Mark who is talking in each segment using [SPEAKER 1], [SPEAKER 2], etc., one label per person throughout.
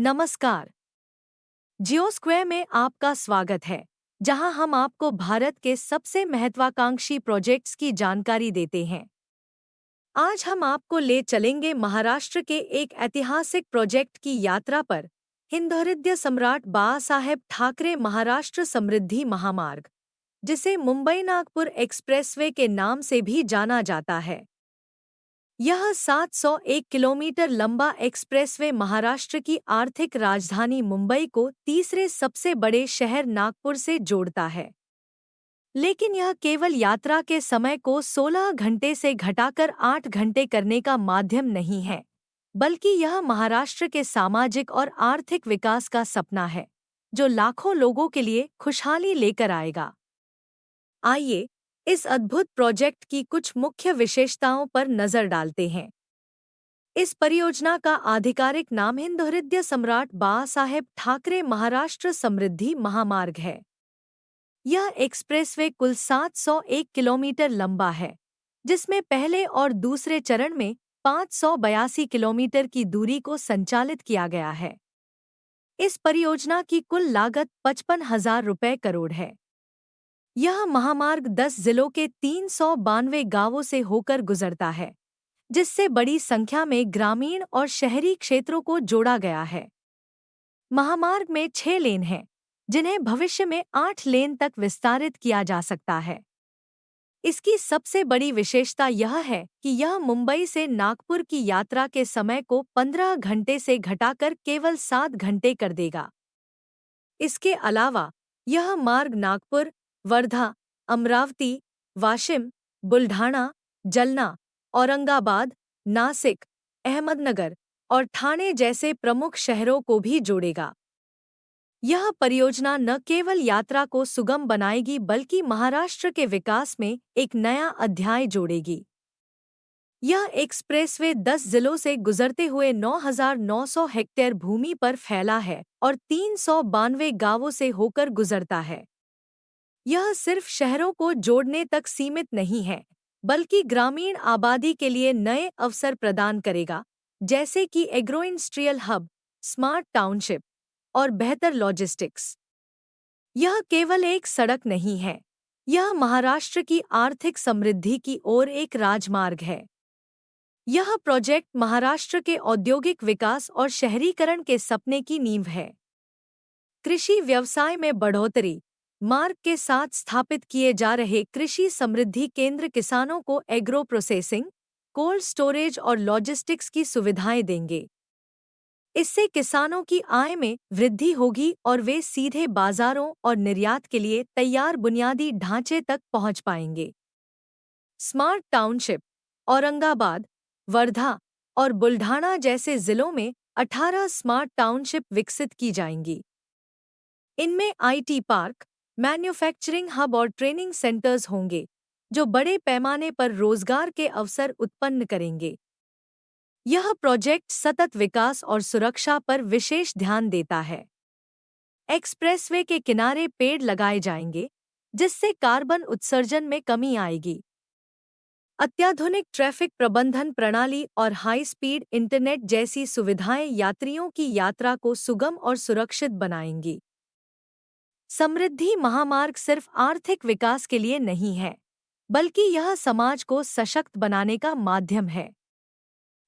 [SPEAKER 1] नमस्कार। जियोस्क्वेयर में आपका स्वागत है, जहां हम आपको भारत के सबसे महत्वाकांक्षी प्रोजेक्ट्स की जानकारी देते हैं। आज हम आपको ले चलेंगे महाराष्ट्र के एक ऐतिहासिक प्रोजेक्ट की यात्रा पर, हिंदुहृदय सम्राट बाला साहेब ठाकरे महाराष्ट्र समृद्धि महामार्ग, जिसे मुंबई नागपुर एक्सप्रेसवे के नाम से भी जाना जाता है। यह 701 किलोमीटर लंबा एक्सप्रेसवे महाराष्ट्र की आर्थिक राजधानी मुंबई को तीसरे सबसे बड़े शहर नागपुर से जोड़ता है। लेकिन यह केवल यात्रा के समय को 16 घंटे से घटाकर 8 घंटे करने का माध्यम नहीं है, बल्कि यह महाराष्ट्र के सामाजिक और आर्थिक विकास का सपना है, जो लाखों लोगों के लिए खुशहाली लेकर आएगा। आइए इस अद्भुत प्रोजेक्ट की कुछ मुख्य विशेषताओं पर नजर डालते हैं। इस परियोजना का आधिकारिक नाम हिंदुहृदय सम्राट बाला साहेब ठाकरे महाराष्ट्र समृद्धि महामार्ग है। यह एक्सप्रेसवे कुल 701 किलोमीटर लंबा है, जिसमें पहले और दूसरे चरण में 582 किलोमीटर की दूरी को संचालित किया गया है। इस परियोजना की कुल लागत 55,000 रुपये करोड़ है। यह महामार्ग 10 जिलों के 392 गांवों से होकर गुजरता है, जिससे बड़ी संख्या में ग्रामीण और शहरी क्षेत्रों को जोड़ा गया है। महामार्ग में 6 लेन हैं, जिन्हें भविष्य में 8 लेन तक विस्तारित किया जा सकता है। इसकी सबसे बड़ी विशेषता यह है कि यह मुंबई से नागपुर की यात्रा के समय को 15 घंटे से घटाकर केवल 7 घंटे कर देगा। इसके अलावा यह मार्ग नागपुर, वर्धा, अमरावती, वाशिम, बुल्ढाणा, जलना, औरंगाबाद, नासिक, अहमदनगर और ठाणे जैसे प्रमुख शहरों को भी जोड़ेगा। यह परियोजना न केवल यात्रा को सुगम बनाएगी बल्कि महाराष्ट्र के विकास में एक नया अध्याय जोड़ेगी। यह एक्सप्रेसवे 10 जिलों से गुजरते हुए 9,900 हेक्टेयर भूमि पर फैला है और 392 गांवों से होकर गुजरता है। यह सिर्फ शहरों को जोड़ने तक सीमित नहीं है, बल्कि ग्रामीण आबादी के लिए नए अवसर प्रदान करेगा, जैसे कि agro industrial hub, smart township और बेहतर लॉजिस्टिक्स। यह केवल एक सड़क नहीं है, यह महाराष्ट्र की आर्थिक समृद्धि की ओर एक राजमार्ग है। यह प्रोजेक्ट महाराष्ट्र के औद्योगिक विकास और शहरीकरण के सपने की नींव है। कृषि व्यवसाय में बढ़ोतरी, मार्ग के साथ स्थापित किए जा रहे कृषि समृद्धि केंद्र किसानों को एग्रो प्रोसेसिंग, कोल्ड स्टोरेज और लॉजिस्टिक्स की सुविधाएं देंगे। इससे किसानों की आय में वृद्धि होगी और वे सीधे बाजारों और निर्यात के लिए तैयार बुनियादी ढांचे तक पहुंच पाएंगे। स्मार्ट टाउनशिप, औरंगाबाद, वर्धा और बुल्ढाणा जैसे जिलों में 18 स्मार्ट टाउनशिप विकसित की जाएंगी। इनमें आईटी पार्क, मैन्युफैक्चरिंग हब और ट्रेनिंग सेंटर्स होंगे, जो बड़े पैमाने पर रोजगार के अवसर उत्पन्न करेंगे। यह प्रोजेक्ट सतत विकास और सुरक्षा पर विशेष ध्यान देता है। एक्सप्रेसवे के किनारे पेड़ लगाए जाएंगे, जिससे कार्बन उत्सर्जन में कमी आएगी। अत्याधुनिक ट्रैफिक प्रबंधन प्रणाली और हाई स्पीड इंटरनेट जैसी सुविधाएं यात्रियों की यात्रा को सुगम और सुरक्षित बनाएंगी। समृद्धि महामार्ग सिर्फ आर्थिक विकास के लिए नहीं है, बल्कि यह समाज को सशक्त बनाने का माध्यम है।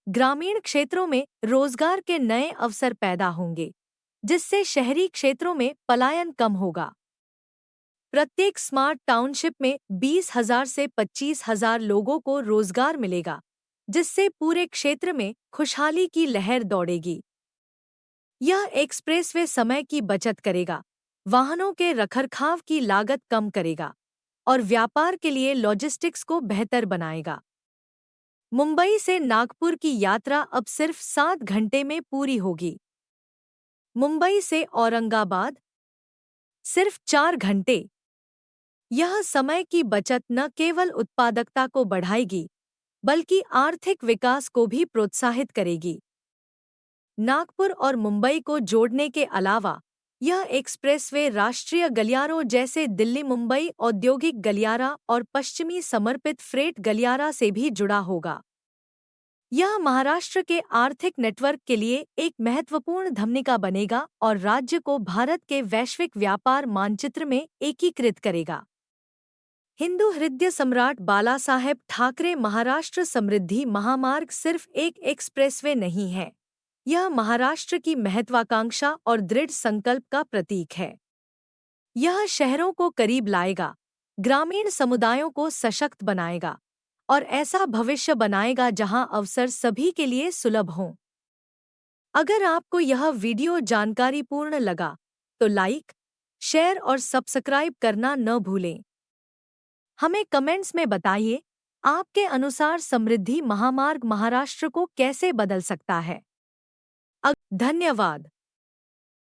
[SPEAKER 1] ग्रामीण क्षेत्रों में रोजगार के नए अवसर पैदा होंगे, जिससे शहरी क्षेत्रों में पलायन कम होगा। प्रत्येक स्मार्ट टाउनशिप में 20,000 से 25,000 लोगों को रोजगार मिलेगा, जिससे पूरे क्षेत्र में खुशहाली की लहर दौड़ेगी। यह एक्सप्रेसवे समय की बचत करेगा, वाहनों के रखरखाव की लागत कम करेगा और व्यापार के लिए लॉजिस्टिक्स को बेहतर बनाएगा। मुंबई से नागपुर की यात्रा अब सिर्फ 7 घंटे में पूरी होगी। मुंबई से औरंगाबाद सिर्फ 4 घंटे। यह समय की बचत न केवल उत्पादकता को बढ़ाएगी, बल्कि आर्थिक विकास को भी प्रोत्साहित करेगी। नागपुर और मुंबई को जोड़ने के अलावा यह एक्सप्रेसवे राष्ट्रीय गलियारों जैसे दिल्ली मुंबई औद्योगिक गलियारा और पश्चिमी समर्पित फ्रेट गलियारा से भी जुड़ा होगा। यह महाराष्ट्र के आर्थिक नेटवर्क के लिए एक महत्वपूर्ण धमनिका बनेगा और राज्य को भारत के वैश्विक व्यापार मानचित्र में एकीकृत करेगा। हिंदू हृदय सम्राट बाला साहेब ठाकरे महाराष्ट्र समृद्धि महामार्ग सिर्फ एक एक्सप्रेसवे नहीं है, यह महाराष्ट्र की महत्वाकांक्षा और दृढ़ संकल्प का प्रतीक है। यह शहरों को करीब लाएगा, ग्रामीण समुदायों को सशक्त बनाएगा और ऐसा भविष्य बनाएगा जहां अवसर सभी के लिए सुलभ हों। अगर आपको यह वीडियो जानकारीपूर्ण लगा तो लाइक, शेयर और सब्सक्राइब करना न भूलें। हमें कमेंट्स में बताइए, आपके अनुसार समृद्धि महामार्ग महाराष्ट्र को कैसे बदल सकता है। धन्यवाद।